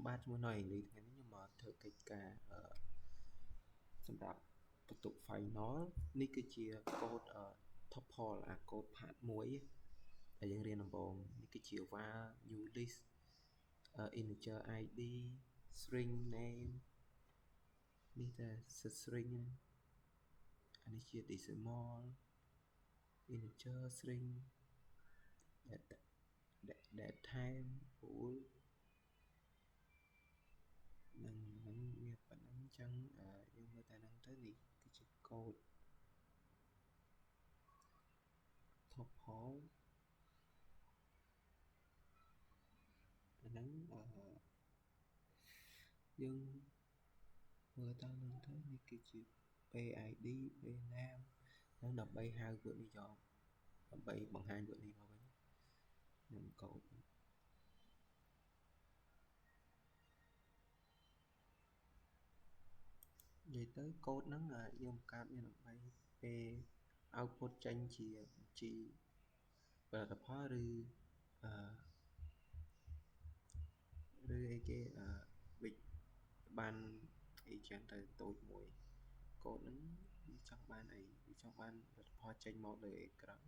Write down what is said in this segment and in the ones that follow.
បាទជាមួយនៅអង់គ្លេសថ្ងៃនេះខ្ញុំមកធ្វើកិច្ចការសម្រាប់បន្ទុក final នេះគឺជាកូដtuple អាកូដ part 1ដែលយើងរៀនដំបូងនេះគឺជា var new list integer id string name នេះតែ string អានេះជា decimal integer string date time bool នឹងវាប៉ុណ្ណឹងអញ្ចឹងយើងមើលតែហ្នឹងទៅនេះគឺជាកូដ tuple អាហ្នឹងយើងមើលតាមហ្នឹងទៅនេះគឺជា PID PNAME ហ្នឹងដើម្បីហៅពួកនេះយកដើម្បីបង្ហាញពួកនេះមកវិញនឹងកូដនិយាយទៅកូដហ្នឹងយើងបង្កើតវាដើម្បីពេល output ចេញជាផលិតផលឬអីគេbig បានអីចឹងទៅតូចមួយកូដហ្នឹងវាចង់បានអីវាចង់បានផលិតផលចេញមកលើអេក្រង់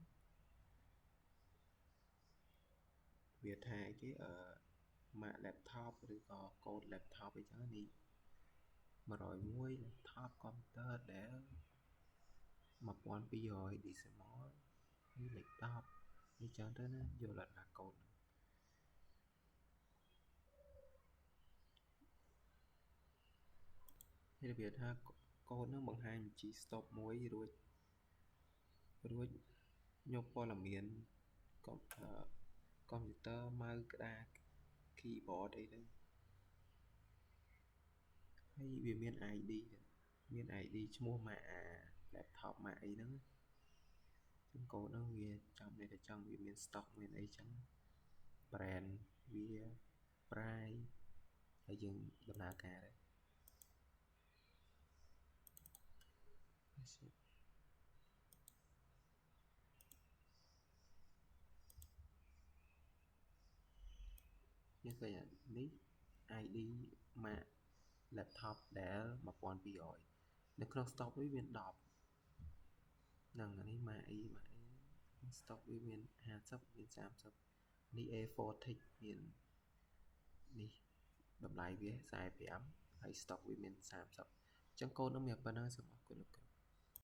វាថាអីគេម៉ាក laptop ឬក៏កូដ laptop អីចឹងនេះ101 laptop computer Dell 1200 decimal នេះលេខ10អីចឹងទៅណាយល់អត់ថាកូដនេះរបៀបថាកូដហ្នឹងបង្ហាញបញ្ជី stop មួយរួចយកព័ត៌មានកុំព្យូទ័រ mouse ក្តារ keyboard អីហ្នឹងហើយវាមាន ID មាន ID ឈ្មោះម៉ាកlaptop ម៉ាកអីហ្នឹងចឹងកូដហ្នឹងវាចាំតែចង់វាមាន stock មានអីចឹង brand វា price ហើយយើងដំណើរការដែរយើងឃើញនេះ ID ម៉ាក laptop Dell 1200នៅក្នុង stock វាមាន10ហ្នឹងអានេះម៉ាកអី stock វាមាន50មាន30នេះ A4 tick មាននេះតម្លៃវា45ហើយ stock វាមាន30អញ្ចឹងកូដនោះមានប៉ុណ្ណឹងសូមអរគុណលោកគ្រូ